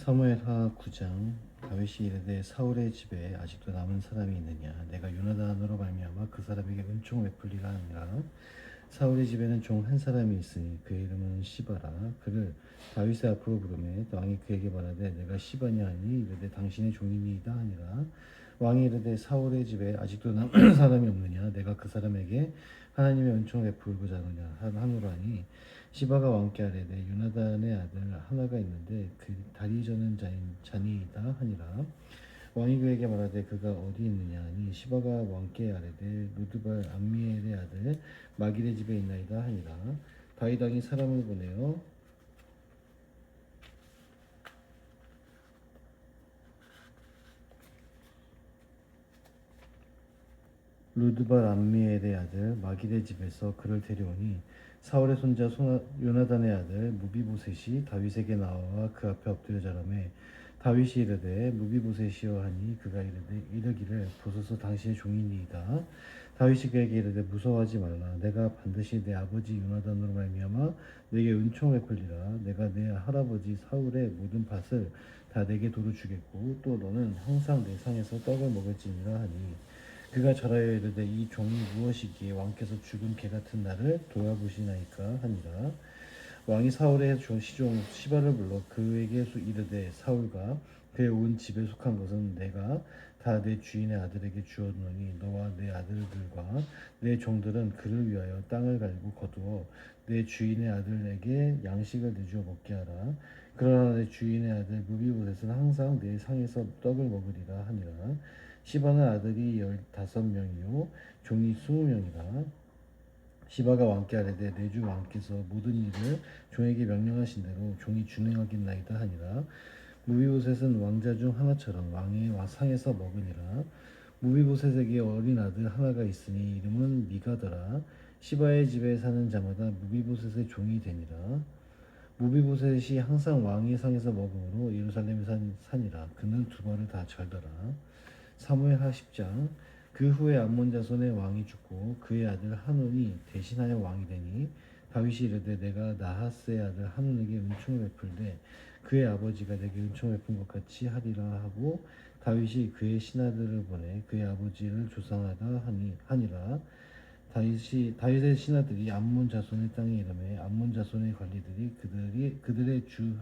사무엘하 9장. 다윗이 이르되 사울의 집에 아직도 남은 사람이 있느냐? 내가 요나단으로 말미암아 그 사람에게 은총 베풀리라 하니라. 사울의 집에는 종 한 사람이 있으니 그의 이름은 시바라. 그를 다윗의 앞으로 부르매 왕이 그에게 말하되 내가 시바냐 하니 이르되 당신의 종이니이다 하니라. 왕이 이르되 사울의 집에 아직도 남은 사람이 없느냐? 내가 그 사람에게 하나님의 은총을 베풀고자 하노라니. 시바가 왕께 아뢰되 요나단의 아들 하나가 있는데 그 다리 저는 자니이다 하니라. 왕이 그에게 말하되 그가 어디 있느냐 하니 시바가 왕께 아뢰되 루드발 암미엘의 아들 마길의 집에 있나이다 하니라. 다윗 왕이 사람을 보내어 루드발 암미엘의 아들 마길의 집에서 그를 데려오니 사울의 손자 요나단의 아들 무비보셋이 다윗에게 나와 그 앞에 엎드려 자라매 다윗이 이르되 무비보셋이여 하니 그가 이르기를 보소서 당신의 종이니이다. 다윗이 그에게 이르되 무서워하지 말라. 내가 반드시 내 아버지 요나단으로 말미암아 내게 은총을 베풀리라. 내가 내 할아버지 사울의 모든 밭을 다 내게 도로 주겠고 또 너는 항상 내 상에서 떡을 먹을지니라 하니 그가 절하여 이르되 이 종이 무엇이기에 왕께서 죽은 개 같은 나를 돌아보시나이까 하니라. 왕이 사울의 시종 시바를 불러 그에게 이르되 사울과 그의 온 집에 속한 것은 내가 다 내 주인의 아들에게 주었노니 너와 내 아들들과 내 종들은 그를 위하여 땅을 갈고 거두어 내 주인의 아들에게 양식을 내주어 먹게 하라. 그러나 내 주인의 아들 무비보셋은 항상 내 상에서 떡을 먹으리라 하니라. 시바는 아들이 15명이요 종이 20명이라. 시바가 왕께 아뢰되 내 주 왕께서 모든 일을 종에게 명령하신 대로 종이 준행하겠나이다 하니라. 무비보셋은 왕자 중 하나처럼 왕의 상에서 먹으니라. 무비보셋에게 어린 아들 하나가 있으니 이름은 미가더라. 시바의 집에 사는 자마다 무비보셋의 종이 되니라. 무비보셋이 항상 왕의 상에서 먹음으로 예루살렘에 사니라. 그는 두 발을 다 절더라. 사무엘하 10장. 그 후에 암몬 자손의 왕이 죽고 그의 아들 한온이 대신하여 왕이 되니 다윗이 이르되 내가 나하스의 아들 한온에게 은총을 베풀되 그의 아버지가 내게 은총을 베푼 것 같이 하리라 하고 다윗이 그의 신하들을 보내 그의 아버지를 조상하다 하니라. 다윗의 신하들이 암몬 자손의 땅에 이르매 암몬 자손의 관리들이 그들의 주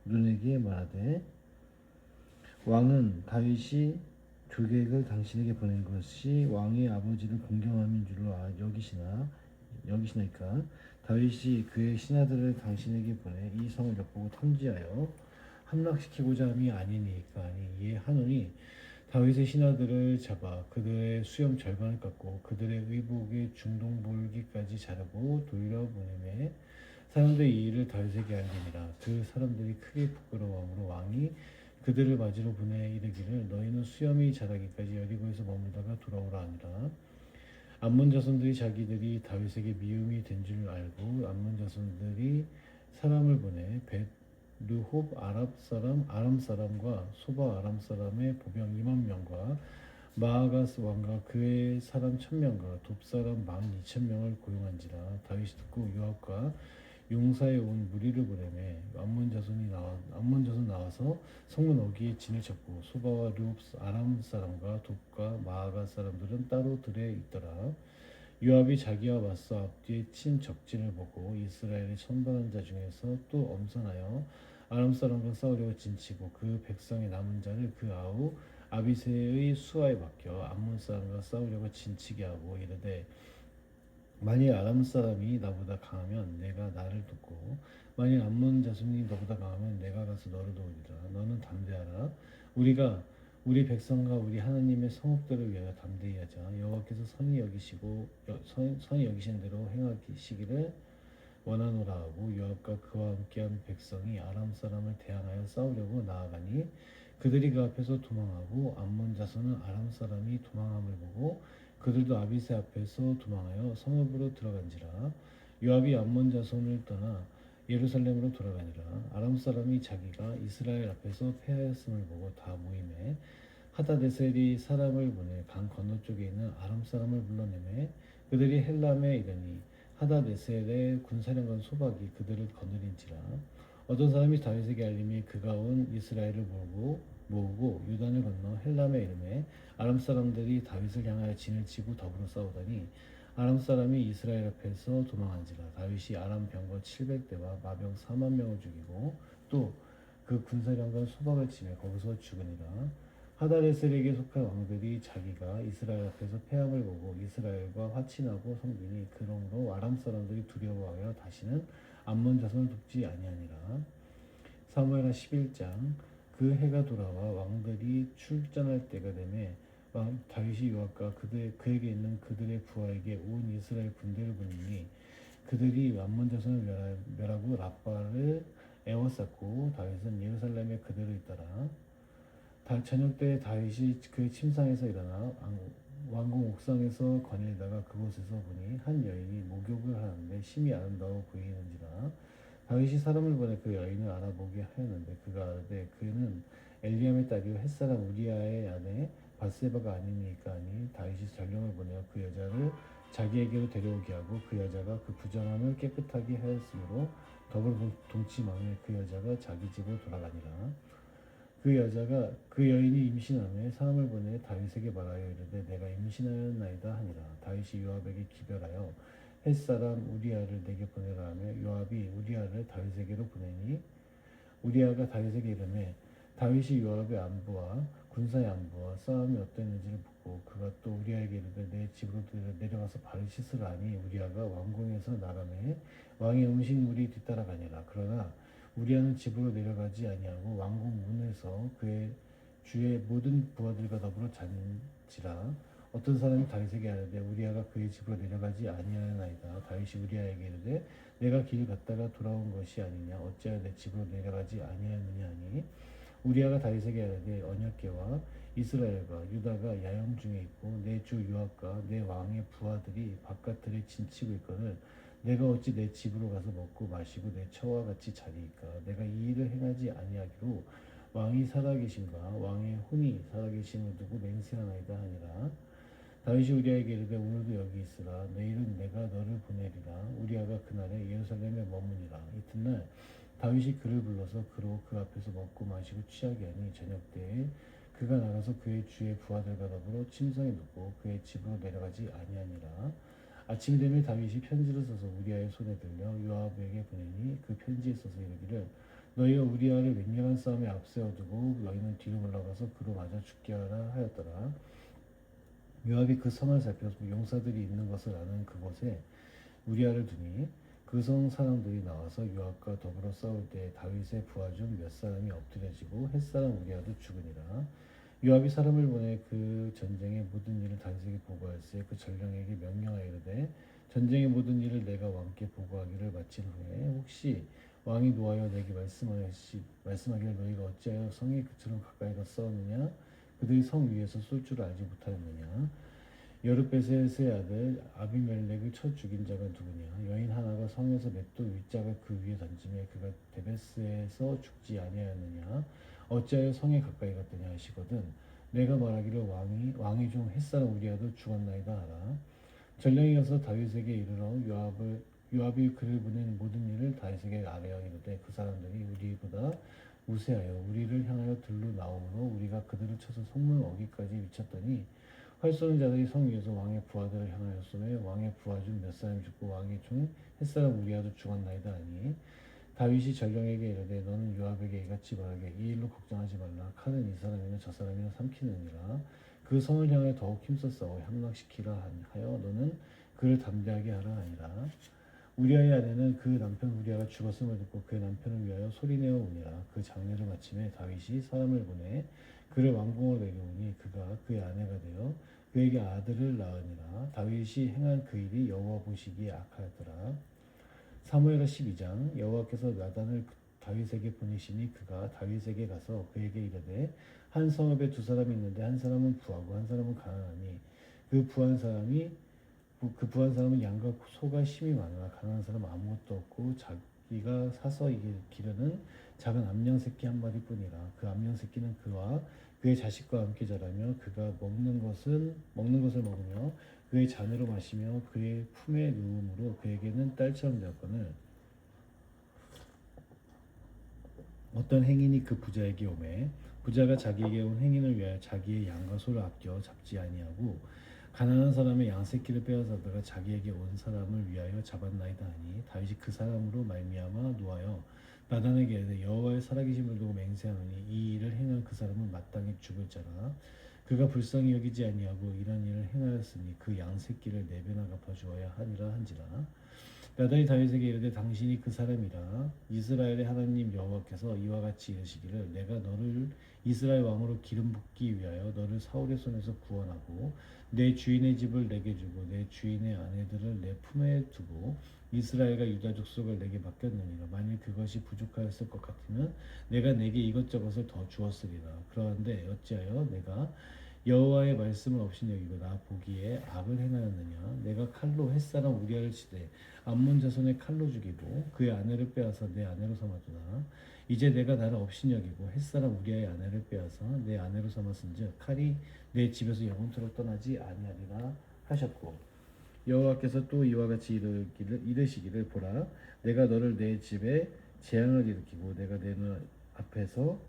하룬에게 말하되 왕은 다윗이 조객을 당신에게 보낸 것이 왕의 아버지를 공경함인 줄로 여기시나이까. 다윗이 그의 신하들을 당신에게 보내 이 성을 엿보고 탐지하여 함락시키고자 함이 아니니까. 이에 한온이 다윗의 신하들을 잡아 그들의 수염 절반을 깎고 그들의 의복의 중동볼기까지 자르고 돌려보내매 사람들이 이 일을 다윗에게 알리니라. 그 사람들이 크게 부끄러워하므로 왕이 그들을 맞으러 보내 이르기를 너희는 수염이 자라기까지 여리고에서 머물다가 돌아오라 하니라. 암몬 자손들이 자기들이 다윗에게 미움이 된 줄 알고 암몬 자손들이 사람을 보내 벳르홉 아람 사람과 소바 아람 사람의 보병 2만 명과 마아가스 왕과 그의 사람 1,000명과 돕 사람 12,000명을 고용한지라. 다윗이 듣고 요압과 용사에 온 무리를 보내매 암몬 자손 나와서 성문 어귀에 진을 쳤고 소바와 르홉 아람 사람과 돕과 마아가 사람들은 따로 들에 있더라. 요압이 자기와 맞서 앞뒤에 친 적진을 보고 이스라엘의 천반한 자 중에서 또 엄선하여 아람 사람과 싸우려고 진치고 그 백성의 남은 자를 그 아우 아비새의 수하에 맡겨 암몬 사람과 싸우려고 진치게 하고 이르되 만일 아람 사람이 나보다 강하면 내가 나를 돕고 만일 암몬 자손이 너보다 강하면 내가 가서 너를 도우리라. 너는 담대하라. 우리가 우리 백성과 우리 하나님의 성읍들을 위하여 담대히 하자. 여호와께서 선히 여기신 대로 행하시기를 원하노라 하고 요압과 그와 함께한 백성이 아람 사람을 대항하여 싸우려고 나아가니 그들이 그 앞에서 도망하고 암몬 자손은 아람 사람이 도망함을 보고 그들도 아비새 앞에서 도망하여 성읍으로 들어간지라. 요압이 암몬 자손을 떠나 예루살렘으로 돌아가니라. 아람 사람이 자기가 이스라엘 앞에서 패하였음을 보고 다 모임에 하다데셀이 사람을 보내 강 건너쪽에 있는 아람 사람을 불러내매 그들이 헬람에 이르니 하다데셀의 군사령관 소박이 그들을 거느린지라. 어떤 사람이 다윗에게 알림이 그가 온 이스라엘을 모으고 유단을 건너 헬람에 이르매 아람 사람들이 다윗을 향하여 진을 치고 더불어 싸우더니 아람 사람이 이스라엘 앞에서 도망한지라. 다윗이 아람 병거 700대와 마병 4만 명을 죽이고 또 그 군사령관 소박을 치매 거기서 죽으니라. 하다레셀에게 속한 왕들이 자기가 이스라엘 앞에서 패함을 보고 이스라엘과 화친하고 성빈이 그러므로 아람 사람들이 두려워하여 다시는 암몬 자손을 돕지 아니하니라. 사무엘하 11장. 그 해가 돌아와 왕들이 출전할 때가 되매 다윗이 요압과 그에게 있는 그들의 부하에게 온 이스라엘 군대를 보내니 그들이 암몬 자손을 멸하고 라빠를 에워쌌고 다윗은 예루살렘에 그대로 있더라. 저녁 때 다윗이 그 침상에서 일어나 왕궁 옥상에서 거닐다가 그곳에서 보니 한 여인이 목욕을 하는데 심히 아름다워 보이는지라. 다윗이 사람을 보내 그 여인을 알아보게 하였는데 그가 아르되 그는 엘리암의 딸이요 햇사람 우리아의 아내 바세바가 아니니까 하니 다윗이 전령을 보내어 그 여자를 자기에게로 데려오게 하고 그 여자가 그 부정함을 깨끗하게 하였으므로 더불어 동침하며 그 여자가 자기 집으로 돌아가니라. 그 여인이 임신하며 사람을 보내 다윗에게 말하여 이르되 내가 임신하였나이다 하니라. 다윗이 요압에게 기별하여 햇사람 우리아를 내게 보내라 하며 요압이 우리아를 다윗에게로 보내니 우리아가 다윗에게 이르매 다윗이 요압의 안부와 군사의 안부와 싸움이 어땠는지를 묻고 그가 또 우리아에게 이르되 내 집으로 내려가서 발을 씻으라 하니 우리아가 왕궁에서 나가매 왕의 음식물이 뒤따라가니라. 그러나 우리아는 집으로 내려가지 아니하고 왕궁 문에서 그의 주의 모든 부하들과 더불어 잔지라. 어떤 사람이 다윗에게 하는데 우리아가 그의 집으로 내려가지 아니하나이다. 다윗이 우리아에게 이르되 내가 길 갔다가 돌아온 것이 아니냐 어찌하여 내 집으로 내려가지 아니하느냐 하니 우리아가 다윗에게 하되 언약궤와 이스라엘과 유다가 야영 중에 있고 내 주 요압과 내 왕의 부하들이 바깥들에 진치고 있거늘 내가 어찌 내 집으로 가서 먹고 마시고 내 처와 같이 자리이까. 내가 이 일을 행하지 아니하기로 왕이 살아계신가 왕의 혼이 살아계심을 두고 맹세하나이다 하니라. 다윗이 우리아에게 이르되 오늘도 여기 있으라. 내일은 내가 너를 보내리라. 우리아가 그날에 예루살렘에 머무니라. 이튿날 다윗이 그를 불러서 그로 그 앞에서 먹고 마시고 취하게 하니 저녁 때에 그가 나가서 그의 주의 부하들과 더불어 침상에 눕고 그의 집으로 내려가지 아니하니라. 아침 되매 다윗이 편지를 써서 우리아의 손에 들려 요압에게 보내니 그 편지에 써서 이르기를 너희가 우리아를 맹렬한 싸움에 앞세워두고 너희는 뒤로 올라가서 그로 맞아 죽게 하라 하였더라. 요압이 그 성을 살펴서 용사들이 있는 것을 아는 그곳에 우리아를 두니 그 성 사람들이 나와서 요압과 더불어 싸울 때 다윗의 부하 중 몇 사람이 엎드려지고 햇사람 우리아도 죽으니라. 요압이 사람을 보내 그 전쟁의 모든 일을 다윗에게 보고할세 그 전령에게 명령하여 이르되 전쟁의 모든 일을 내가 왕께 보고하기를 마친 후에 혹시 왕이 노하여 내게 말씀하기를 너희가 어찌하여 성에 그처럼 가까이 가 싸우느냐 그들이 성 위에서 쏠 줄을 알지 못하였느냐. 여룻베셋의 아들 아비멜렉을 쳐 죽인 자가 누구냐. 여인 하나가 성에서 맷돌 윗짝을 그 위에 던지며 그가 데베스에서 죽지 아니하였느냐. 어찌하여 성에 가까이 갔더냐 하시거든 내가 말하기를 왕의 종 햇사람 우리아도 죽었나이다 하라. 전령이 가서 다윗에게 이르러 요압이 그를 보낸 모든 일을 다윗에게 아뢰어 이르되 그 사람들이 우리보다 우세하여 우리를 향하여 들로 나오므로 우리가 그들을 쳐서 성문 어기까지 미쳤더니 활 쏘는 자들이 성 위에서 왕의 부하들을 향하였으며 왕의 부하 중 몇 사람이 죽고 왕의 종 햇사람 우리아도 죽었나이다 하니 다윗이 전령에게 이르되 너는 요압에게 이같이 말하게 이 일로 걱정하지 말라. 칼은 이 사람이나 저 사람이나 삼키느니라. 그 성을 향해 더욱 힘써 싸워 함락시키라 하여 너는 그를 담대하게 하라 하니라. 우리아의 아내는 그 남편 우리아가 죽었음을 듣고 그의 남편을 위하여 소리내어 우니라. 그 장례를 마침에 다윗이 사람을 보내 그를 왕궁으로 내려오니 그가 그의 아내가 되어 그에게 아들을 낳으니라. 다윗이 행한 그 일이 여호와 보시기에 악하였더라. 사무엘하 12장. 여호와께서 나단을 다윗에게 보내시니 그가 다윗에게 가서 그에게 이르되 한 성읍에 두 사람이 있는데 한 사람은 부하고 한 사람은 가난하니 그 부한 사람은 양과 소가 심히 많으나 가난한 사람은 아무것도 없고 자기가 사서 기르는 작은 암양 새끼 한 마리뿐이라. 그 암양 새끼는 그와 그의 자식과 함께 자라며 그가 먹는 것을 먹으며 그의 잔으로 마시며 그의 품에 누움으로 그에게는 딸처럼 되었거늘 어떤 행인이 그 부자에게 오매 부자가 자기에게 온 행인을 위하여 자기의 양과 소를 아껴 잡지 아니하고 가난한 사람의 양 새끼를 빼앗아다가 자기에게 온 사람을 위하여 잡았나이다 하니 다윗이 그 사람으로 말미암아 노하여 나단에게 이르되 여호와의 살아계심을 두고 맹세하노니 이 일을 행한 그 사람은 마땅히 죽을 자라 그가 불쌍히 여기지 아니하고 이런 일을 행하였으니 그 양 새끼를 네 배나 갚아 주어야 하리라 한지라 나단이 다윗에게 이르되 당신이 그 사람이라 이스라엘의 하나님 여호와께서 이와 같이 이르시기를 내가 너를 이스라엘 왕으로 기름 붓기 위하여 너를 사울의 손에서 구원하고 내 주인의 집을 내게 주고 내 주인의 아내들을 내 품에 두고 이스라엘과 유다 족속을 내게 맡겼느니라 만일 그것이 부족하였을 것 같으면 내가 내게 이것저것을 더 주었으리라 그러한데 어찌하여 내가 여호와의 말씀을 없이 여기고 나 보기에 악을 행하였느냐 내가 칼로 햇사람 우리아를 치되 암몬 자손의 칼로 죽이고 그의 아내를 빼앗아 내 아내로 삼았구나 이제 내가 나를 없이 여기고 햇사람 우리아의 아내를 빼앗아 내 아내로 삼았은즉 칼이 내 집에서 영원토록 떠나지 아니하리라 하셨고 여호와께서 또 이와 같이 이르시기를 보라 내가 너를 내 집에 재앙을 일으키고 내가 내 눈 앞에서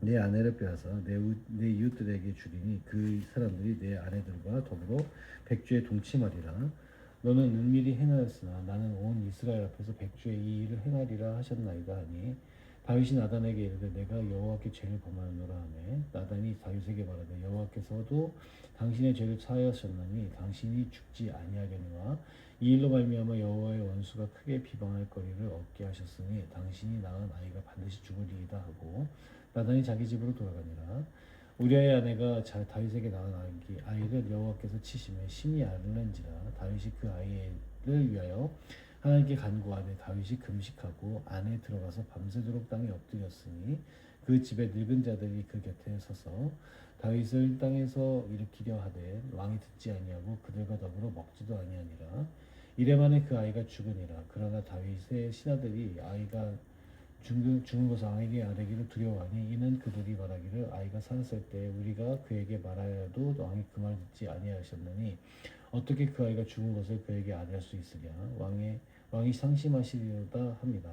내 아내를 빼앗아 내 이웃들에게 주리니 그 사람들이 내 아내들과 더불어 백주에 동침하리라 너는 은밀히 행하였으나 나는 온 이스라엘 앞에서 백주에 이 일을 행하리라 하셨나이다 하니 다윗이 나단에게 이르되 내가 여호와께 죄를 범하였노라 하매 나단이 다윗에게 말하되 여호와께서도 당신의 죄를 사하셨나니 당신이 죽지 아니하겠노라 이 일로 말미암아 여호와의 원수가 크게 비방할 거리를 얻게 하셨으니 당신이 낳은 아이가 반드시 죽으리이다 하고 나단이 자기 집으로 돌아가니라 우리아의 아내가 다윗에게 낳은 아이를 여호와께서 치심에 심히 앓는지라 다윗이 그 아이를 위하여 하나님께 간구하되 다윗이 금식하고 안에 들어가서 밤새도록 땅에 엎드렸으니 그 집에 늙은 자들이 그 곁에 서서 다윗을 땅에서 일으키려 하되 왕이 듣지 아니하고 그들과 더불어 먹지도 아니하니라 이래 만에 그 아이가 죽으니라 그러나 다윗의 신하들이 아이가 죽은 것을 왕에게 아뢰기를 두려워하니 이는 그들이 말하기를 아이가 살았을 때 우리가 그에게 말하여도 왕이 그 말 듣지 아니하셨느니 어떻게 그 아이가 죽은 것을 그에게 아뢰할 수 있으랴 왕이 상심하시리로다 합니다.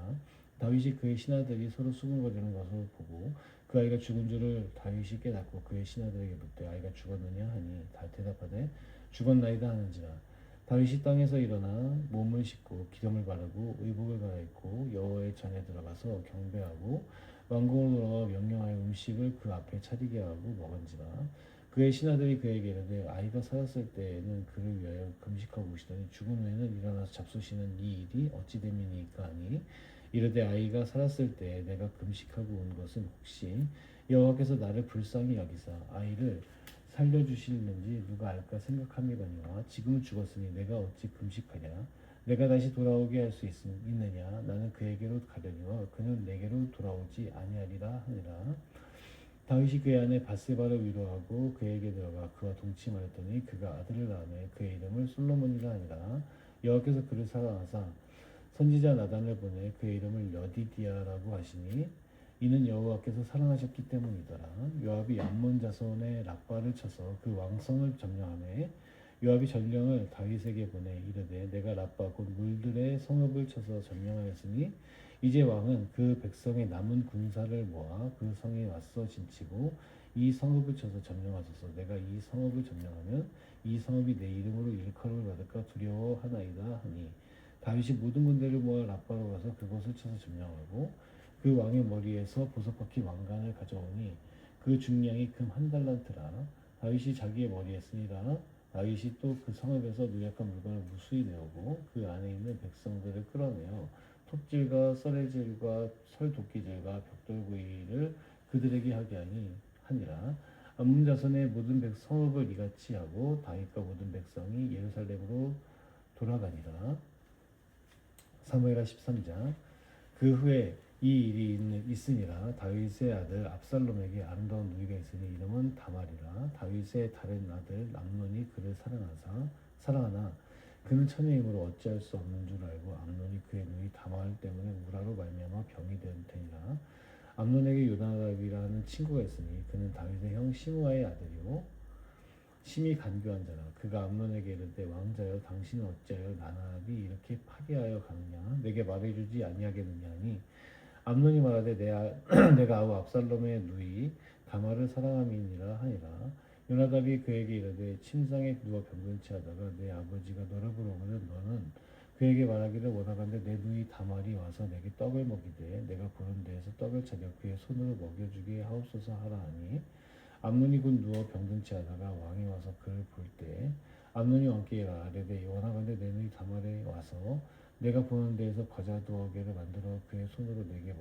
다윗이 그의 신하들이 서로 수군거리는 것을 보고 그 아이가 죽은 줄을 다윗이 깨닫고 그의 신하들에게 묻되 아이가 죽었느냐 하니 대답하되 죽었나이다 하는지라 다윗이 땅에서 일어나 몸을 씻고 기름을 바르고 의복을 갈아입고 여호와의 전에 들어가서 경배하고 왕궁으로 돌아와 명령하여 음식을 그 앞에 차리게 하고 먹은지라 그의 신하들이 그에게 이르되 아이가 살았을 때에는 그를 위하여 금식하고 오시더니 죽은 후에는 일어나서 잡수시는 이 일이 어찌 됨이니까 하니 이르되 아이가 살았을 때 내가 금식하고 온 것은 혹시 여호와께서 나를 불쌍히 여기사 아이를 살려주시는지 누가 알까 생각함이거니와 지금은 죽었으니 내가 어찌 금식하랴 내가 다시 돌아오게 할 수 있느냐 나는 그에게로 가려니와 그는 내게로 돌아오지 아니하리라 하니라 다윗이 그의 아내 바세바를 위로하고 그에게 들어가 그와 동침하였더니 그가 아들을 낳으며 그의 이름을 솔로몬이라 하니라 여호와께서 그를 사랑하사 선지자 나단을 보내 그의 이름을 여디디아라고 하시니 이는 여호와께서 사랑하셨기 때문이더라. 요압이 암몬 자손의 랍바를 쳐서 그 왕성을 점령하매 요압이 전령을 다윗에게 보내 이르되 내가 랍바 곧 물들의 성읍을 쳐서 점령하였으니 이제 왕은 그 백성의 남은 군사를 모아 그 성에 맞서 진치고 이 성읍을 쳐서 점령하소서 내가 이 성읍을 점령하면 이 성읍이 내 이름으로 일컬음을 받을까 두려워하나이다 하니 다윗이 모든 군대를 모아 랍바로 가서 그곳을 쳐서 점령하고 그 왕의 머리에서 보석 박힌 왕관을 가져오니 그 중량이 금 한 달란트라 다윗이 자기의 머리에 쓰니라 다윗이 또 그 성읍에서 누약한 물건을 무수히 내오고 그 안에 있는 백성들을 끌어내어 톱질과 썰해질과 설도끼질과 벽돌구이를 그들에게 하게 하니라 암몬 자손의 모든 성읍을 이같이 하고 다윗과 모든 백성이 예루살렘으로 돌아가니라 사무엘하 13장 그 후에 이 일이 있으니라 다윗의 아들 압살롬에게 아름다운 누이가 있으니 이름은 다말이라 다윗의 다른 아들 암논이 그를 사랑하나 그는 처녀이므로 어찌할 수 없는 줄 알고 암논이 그의 누이 다말 때문에 우라로 말미암아 병이 되니라 암논에게 요나답이라는 친구가 있으니 그는 다윗의 형 시므아의 아들이요 심히 간교한 자라 그가 암논에게 이르되 왕자여 당신은 어찌하여 나답이 이렇게 파괴하여 가느냐 내게 말해주지 아니하겠느냐 하니 암논이 말하되 내가 아우 압살롬의 누이 다말을 사랑함이니라 하니라. 요나답이 그에게 이르되 침상에 누워 병든치 하다가 내 아버지가 너를 부르거든 너는 그에게 말하기를 원하건대 내 누이 다말이 와서 내게 떡을 먹이되 내가 부른 데에서 떡을 차려 그의 손으로 먹여주게 하옵소서 하라 하니 암논이 곧 누워 병든치 하다가 왕이 와서 그를 볼 때 암논이 왕께 아뢰되 원하건대 내 누이 다말에 와서 내가 보는 데에서 과자 두어 개를 만들어 그의 손으로 내게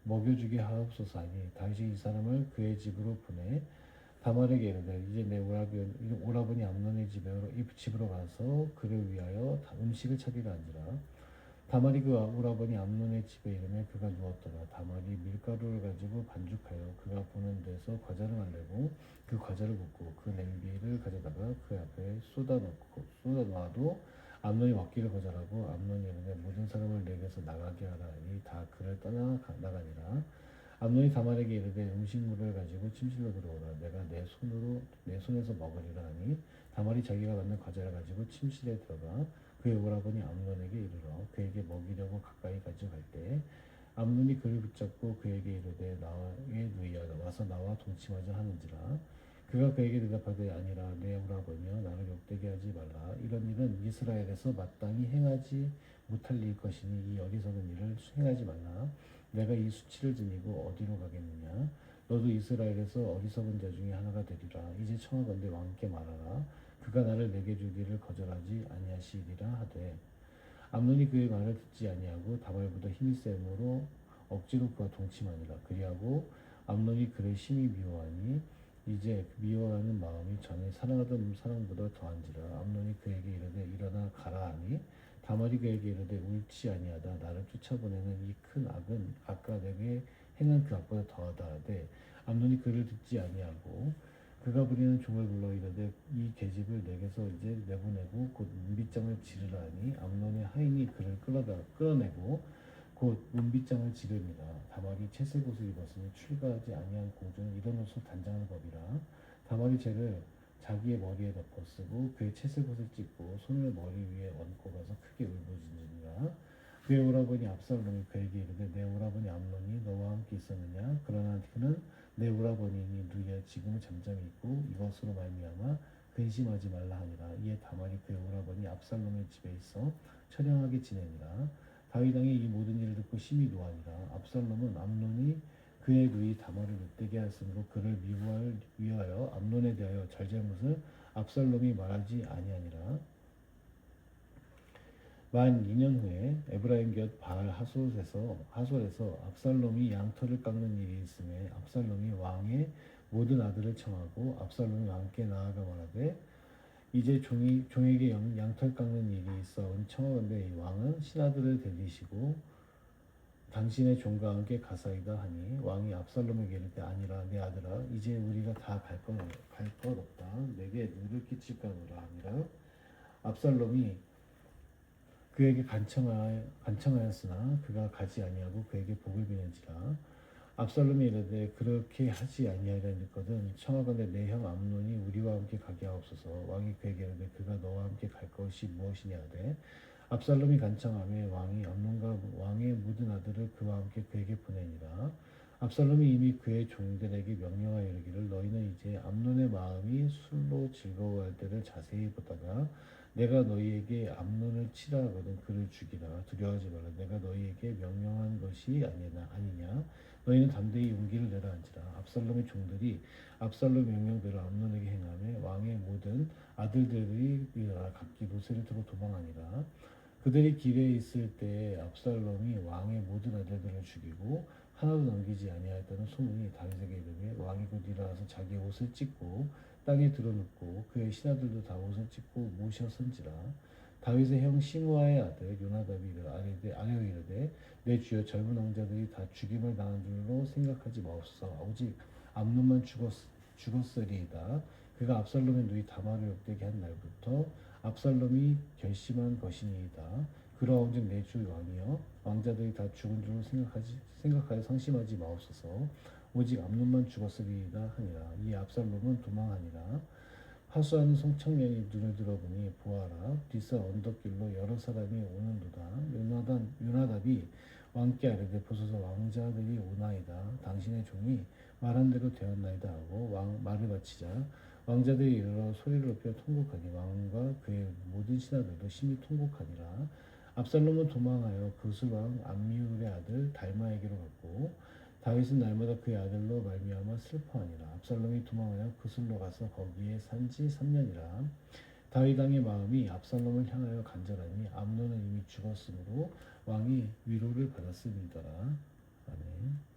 먹여주게 하옵소서 하니 다윗이 이 사람을 그의 집으로 보내 다말에게 이르되 이제 내 오라버니 암논의 집으로 가서 그를 위하여 음식을 차리라 한지라. 다말이 그 오라버니 암논의 집에 이르매 그가 누웠더라. 다말이 밀가루를 가지고 반죽하여 그가 보는 데서 과자를 만들고 그 과자를 붓고 그 냄비를 가져다가 그 앞에 쏟아놔도 암논이 먹기를 거절하고 암논이 이르되 모든 사람을 내게서 나가게 하라 하니 다 그를 떠나 나가니라. 암논이 다말에게 이르되 음식물을 가지고 침실로 들어오라. 내가 내 손에서 먹으리라 하니 다말이 자기가 만든 과자를 가지고 침실에 들어가 그의 오라버니 암논에게 이르러 그에게 먹이려고 가까이 가져갈 때 암논이 그를 붙잡고 그에게 이르되 나의 누이야 와서 나와 동침하자 하는지라. 그가 그에게 대답하되 아니라 내 오라버니여 나를 욕되게 하지 말라. 이런 일은 이스라엘에서 마땅히 행하지 못할 일 것이니 이 어리석은 일을 행하지 말라. 내가 이 수치를 지니고 어디로 가겠느냐. 너도 이스라엘에서 어리석은 자 중에 하나가 되리라. 이제 청하건대 왕께 말하라. 그가 나를 내게 주기를 거절하지 아니하시리라 하되 암논이 그의 말을 듣지 아니하고 다말보다 힘이 세므로 억지로 그와 동침하니라. 그리하고 암논이 그를 심히 미워하니 이제 미워하는 마음이 전에 사랑하던 사랑보다 더한지라. 암논이 그에게 이르되 일어나 가라 하니 다말이 그에게 이르되 옳지 아니하다. 나를 쫓아보내는 이 큰 악은 아까 내게 행한 그 악보다 더하다 하되 암논이 그를 듣지 아니하고 그가 부리는 종을 불러 이르되 이 계집을 내게서 이제 내보내고 곧 문빗장을 지르라 하니 암논의 하인이 그를 끌어내고 곧 문빗장을 지릅니다. 다말이 채색 옷을 입었으니 출가하지 아니한 공주는 이런 옷을 단장하는 법이라. 다말이 죄를 자기의 머리에 덮어 쓰고 그의 채색 옷을 찢고 손을 머리 위에 얹고 가서 크게 울부짖으니라. 그의 오라버니 압살롬이 그에게 이르되 내 오라버니 암논이 너와 함께 있었느냐. 그러나 그는 내 오라버니니 누이야 지금은 잠잠히 있고 이것으로 말미암아 근심하지 말라 하니라. 이에 다말이 그의 오라버니 압살롬의 집에 있어 처량하게 지내니라. 다윗 왕이 이 모든 일을 듣고 심히 노하니라. 압살롬은 암논이 그의 누이 다말을 욕되게 하였으므로 그를 위하여 암논에 대하여 잘잘못을 압살롬이 말하지 아니하니라. 만 2년 후에 에브라임 곁 바알 하솔에서 압살롬이 양털을 깎는 일이 있음에 압살롬이 왕의 모든 아들을 청하고 압살롬이 왕께 나아가 말하되 이제 종에게 양털 깎는 일이 있어온 청하건대 왕은 신하들을 데리시고 당신의 종과 함께 가사이다 하니 왕이 압살롬에게 이르되 아니라 내 아들아 이제 우리가 다 갈 것 없다. 내게 누를 끼칠까 하노라 하니라. 압살롬이 그에게 간청하였으나 그가 가지 아니하고 그에게 복을 비는지라. 압살롬이 이르되 그렇게 하지 아니하리라 했거든 청하건대 내 형 암논이 우리와 함께 가게 하옵소서. 왕이 그에게 이르되 그가 너와 함께 갈 것이 무엇이냐 하되 압살롬이 간청하매 왕이 암논과 왕의 모든 아들을 그와 함께 그에게 보내니라. 압살롬이 이미 그의 종들에게 명령하여 이르기를 너희는 이제 암논의 마음이 술로 즐거워할 때를 자세히 보다가 내가 너희에게 암논을 치라 하거든 그를 죽이라. 두려워하지 말라. 내가 너희에게 명령한 것이 아니냐. 너희는 담대히 용기를 내라 한지라. 압살롬의 종들이 압살롬 명령대로 암논에게 행하며 왕의 모든 아들들이 각기 노새를 들고 도망하니라. 그들이 길에 있을 때에 압살롬이 왕의 모든 아들들을 죽이고 하나도 남기지 아니하였다는 소문이 다윗에게 이르매 왕이 곧 일어나서 자기 옷을 찢고 땅에 드러눕고 그의 신하들도 다 옷을 찢고 모셔 선지라. 다윗의 형 시므아의 아들 요나답이 아뢰어 이르되 내 주여 젊은 왕자들이 다 죽임을 당한 줄로 생각하지 마옵소서. 오직 암논만 죽었으리이다. 그가 압살롬의 누이 다말을 욕되게 한 날부터 압살롬이 결심한 것이니이다. 그러온즉 내 주 왕이여 왕자들이 다 죽은 줄로 생각하여 상심하지 마옵소서. 오직 암논만 죽었으리이다 하니라. 이 압살롬은 도망하니라. 하수하는 청년이 눈을 들어보니 보아라 뒷산 언덕길로 여러 사람이 오는도다. 요나답이 왕께 아뢰되 보소서 왕자들이 오나이다. 당신의 종이 말한 대로 되었나이다 하고 말을 마치자 왕자들이 이르러 소리를 높여 통곡하니 왕과 그의 모든 신하들도 심히 통곡하니라. 압살롬은 도망하여 그술왕 암미울의 아들 달마에게로 갔고 다윗은 날마다 그의 아들로 말미암아 슬퍼하니라. 압살롬이 도망하여 그술로 가서 거기에 산지 3년이라. 다윗 왕의 마음이 압살롬을 향하여 간절하니 암논은 이미 죽었으므로 왕이 위로를 받았음이더라. 아멘.